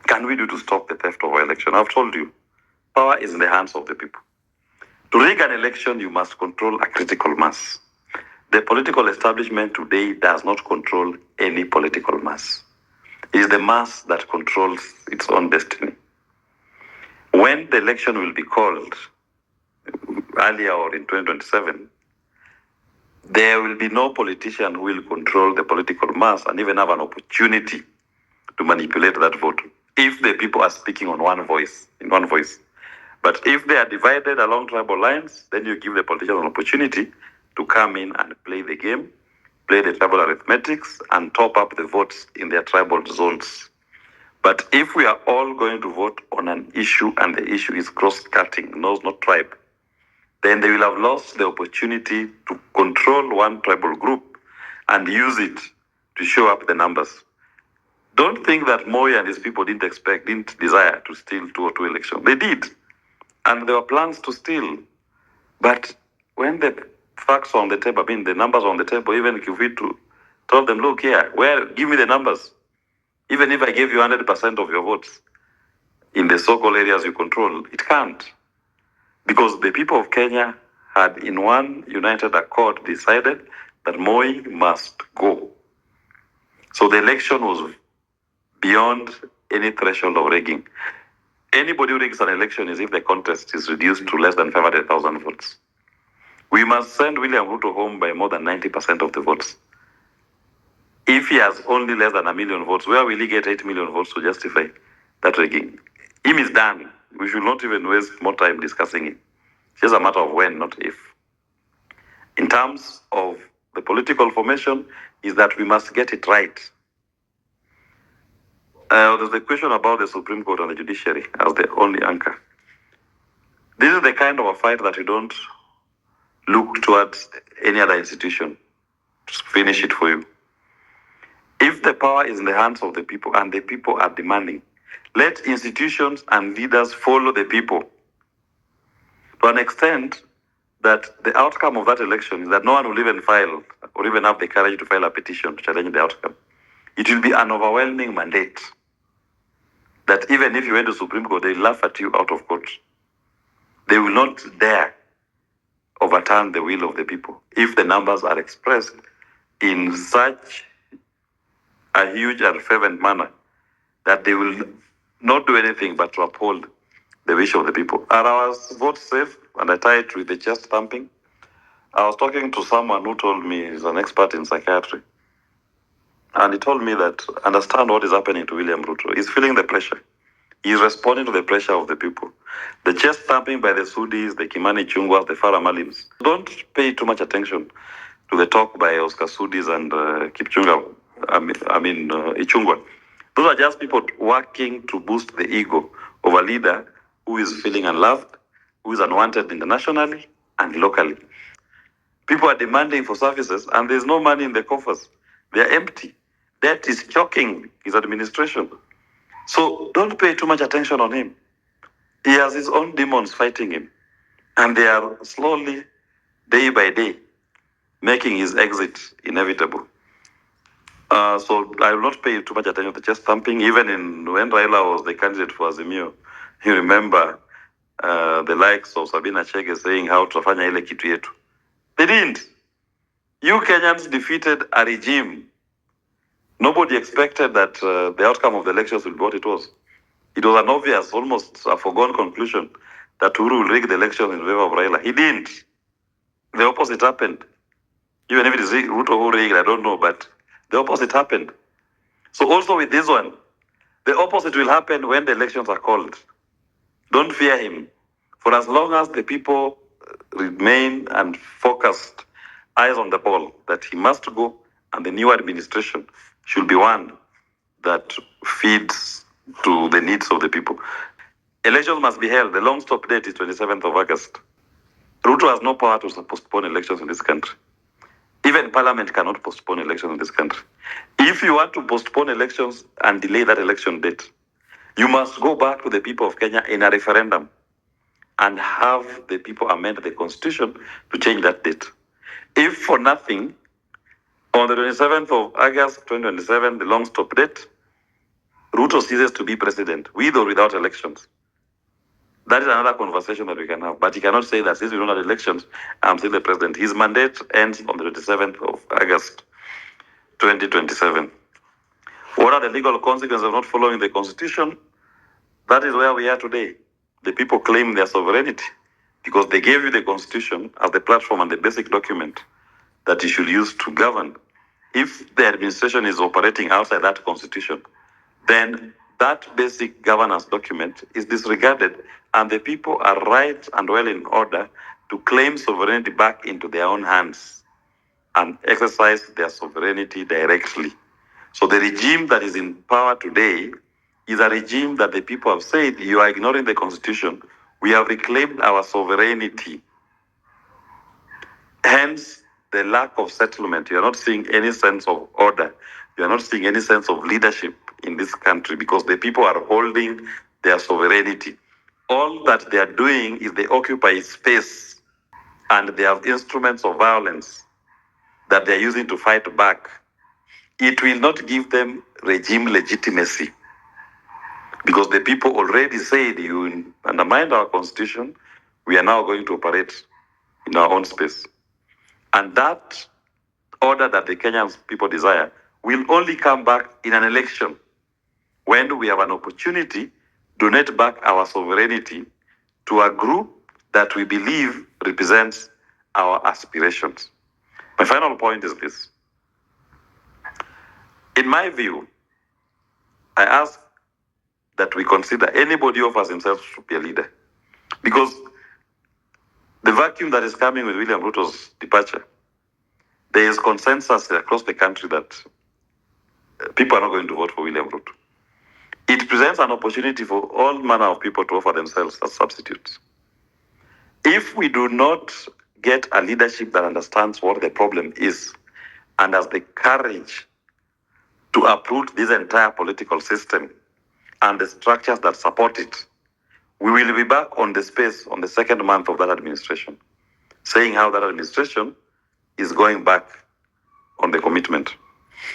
can we do to stop the theft of our election? I've told you, power is in the hands of the people. To rig an election, you must control a critical mass. The political establishment today does not control any political mass. It is the mass that controls its own destiny. When the election will be called, earlier or in 2027, there will be no politician who will control the political mass and even have an opportunity to manipulate that vote if the people are speaking on one voice, in one voice. But if they are divided along tribal lines, then you give the politician an opportunity to come in and play the game, play the tribal arithmetics, and top up the votes in their tribal zones. But if we are all going to vote on an issue and the issue is cross-cutting, knows not tribe, then they will have lost the opportunity to control one tribal group and use it to show up the numbers. Don't think that Moi and his people didn't desire to steal 202 elections. They did. And there were plans to steal. But when the facts are on the table, I mean the numbers are on the table, even if we to tell them, look here, give me the numbers. Even if I gave you 100% of your votes in the so-called areas you control, it can't. Because the people of Kenya had in one united accord decided that Moi must go. So the election was beyond any threshold of rigging. Anybody who rigs an election is if the contest is reduced to less than 500,000 votes. We must send William Ruto home by more than 90% of the votes. If he has only less than 1 million votes, where will he get 8 million votes to justify that rigging? Him is done. We should not even waste more time discussing it. It's just a matter of when, not if. In terms of the political formation, is that we must get it right. There's the question about the Supreme Court and the judiciary as the only anchor. This is the kind of a fight that we don't look towards any other institution to finish it for you. If the power is in the hands of the people and the people are demanding, let institutions and leaders follow the people. To an extent that the outcome of that election is that no one will even file or even have the courage to file a petition to challenge the outcome. It will be an overwhelming mandate that even if you went to Supreme Court, they laugh at you out of court. They will not dare overturn the will of the people if the numbers are expressed in such a huge and fervent manner that they will not do anything but to uphold the wish of the people. Are our votes safe? And I tie it with the chest thumping. I was talking to someone who told me he's an expert in psychiatry. And he told me that understand what is happening to William Ruto. He's feeling the pressure. He's responding to the pressure of the people. The chest thumping by the Sudis, the Kimani Chungwas, the Farah Malims. Don't pay too much attention to the talk by Oscar Sudis and Ichungwa. Those are just people working to boost the ego of a leader who is feeling unloved, who is unwanted internationally and locally. People are demanding for services and there's no money in the coffers. They're empty. Debt is choking his administration. So don't pay too much attention on him. He has his own demons fighting him. And they are slowly, day by day, making his exit inevitable. So I will not pay too much attention to chest thumping. Even when Raila was the candidate for Azimio, you remember the likes of Sabina Chege saying how tutafanya ile kitu yetu. They didn't. You Kenyans defeated a regime. Nobody expected that the outcome of the elections will be what it was. It was an obvious, almost a foregone conclusion that Uhuru will rig the election in favor of Raila. He didn't. The opposite happened. Even if it is Ruto who rigged, I don't know, but the opposite happened. So also with this one, the opposite will happen when the elections are called. Don't fear him. For as long as the people remain and focused, eyes on the ball, that he must go and the new administration should be one that feeds to the needs of the people. Elections must be held. The long stop date is 27th of August. Ruto has no power to postpone elections in this country. Even parliament cannot postpone elections in this country. If you want to postpone elections and delay that election date, you must go back to the people of Kenya in a referendum and have the people amend the constitution to change that date. If for nothing, on the 27th of August 2027, the long stop date, Ruto ceases to be president, with or without elections. That is another conversation that we can have. But he cannot say that since we don't have elections, I'm still the president. His mandate ends on the 27th of August, 2027. What are the legal consequences of not following the constitution? That is where we are today. The people claim their sovereignty because they gave you the constitution as the platform and the basic document that you should use to govern. If the administration is operating outside that constitution, then that basic governance document is disregarded, and the people are right and well in order to claim sovereignty back into their own hands and exercise their sovereignty directly. So the regime that is in power today is a regime that the people have said, you are ignoring the constitution. We have reclaimed our sovereignty. Hence, the lack of settlement. You are not seeing any sense of order. You are not seeing any sense of leadership in this country because the people are holding their sovereignty. All that they are doing is they occupy space and they have instruments of violence that they are using to fight back. It will not give them regime legitimacy because the people already said, you undermined our constitution, we are now going to operate in our own space. And that order that the Kenyan people desire will only come back in an election when we have an opportunity to donate back our sovereignty to a group that we believe represents our aspirations. My final point is this. In my view, I ask that we consider anybody who offers himself to be a leader. Because the vacuum that is coming with William Ruto's departure, there is consensus across the country that people are not going to vote for William Ruto. It presents an opportunity for all manner of people to offer themselves as substitutes. If we do not get a leadership that understands what the problem is and has the courage to uproot this entire political system and the structures that support it, we will be back on the space on the second month of that administration, saying how that administration is going back on the commitment.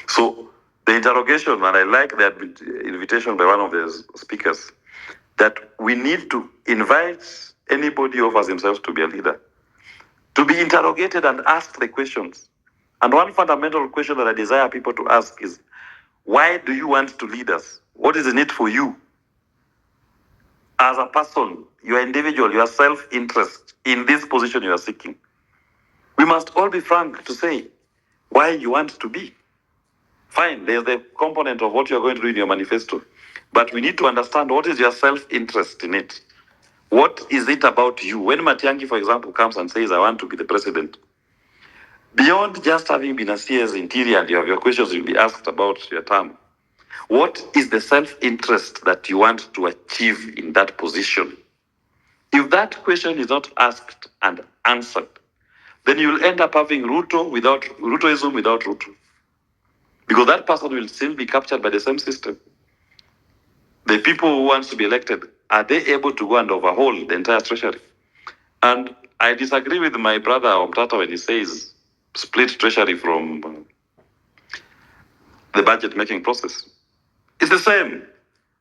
So the interrogation, and I like that invitation by one of the speakers, that we need to invite anybody who offers himself to be a leader to be interrogated and asked the questions. And one fundamental question that I desire people to ask is, why do you want to lead us? What is in it for you? As a person, your individual, your self-interest in this position you are seeking. We must all be frank to say why you want to be. Fine, there's the component of what you're going to do in your manifesto. But we need to understand what is your self-interest in it. What is it about you? When Matiang'i, for example, comes and says, I want to be the president, beyond just having been a CS interior and you have your questions will be asked about your term, what is the self-interest that you want to achieve in that position? If that question is not asked and answered, then you will end up having Rutoism without Ruto. Because that person will still be captured by the same system. The people who want to be elected, are they able to go and overhaul the entire treasury? And I disagree with my brother Omtata when he says split treasury from the budget making process. It's the same.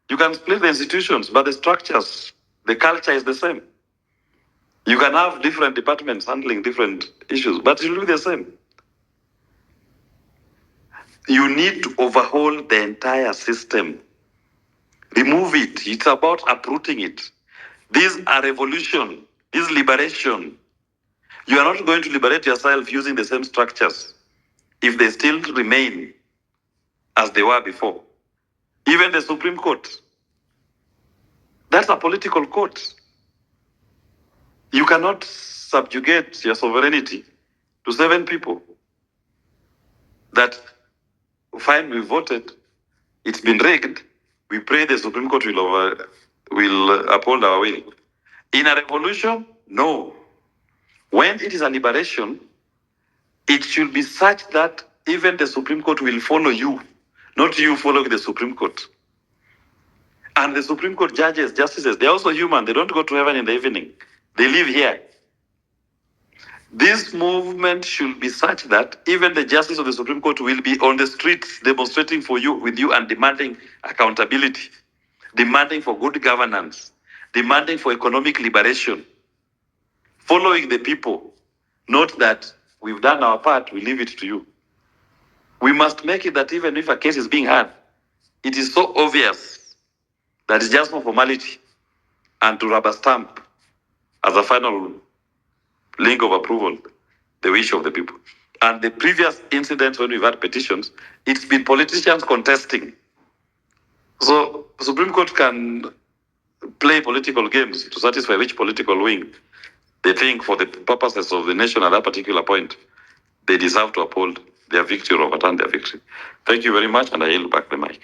You can split the institutions, but the structures, the culture is the same. You can have different departments handling different issues, but it will be the same. You need to overhaul the entire system. Remove it. It's about uprooting it. These are revolution. This is liberation. You are not going to liberate yourself using the same structures if they still remain as they were before. Even the Supreme Court, that's a political court. You cannot subjugate your sovereignty to 7 people that, fine, we voted, it's been rigged, we pray the Supreme Court will uphold our will. In a revolution, no. When it is a liberation, it should be such that even the Supreme Court will follow you, not you following the Supreme Court. And the Supreme Court judges, justices, they're also human. They don't go to heaven in the evening. They live here. This movement should be such that even the justice of the Supreme Court will be on the streets demonstrating for you, with you, and demanding accountability, demanding for good governance, demanding for economic liberation, following the people, not that we've done our part, we leave it to you. We must make it that even if a case is being heard, it is so obvious that it's just for formality and to rubber stamp as a final link of approval the wish of the people. And the previous incidents when we've had petitions, it's been politicians contesting. So the Supreme Court can play political games to satisfy which political wing they think, for the purposes of the nation at that particular point, they deserve to uphold their victory or overturn their victory. Thank you very much, and I yield back the mic.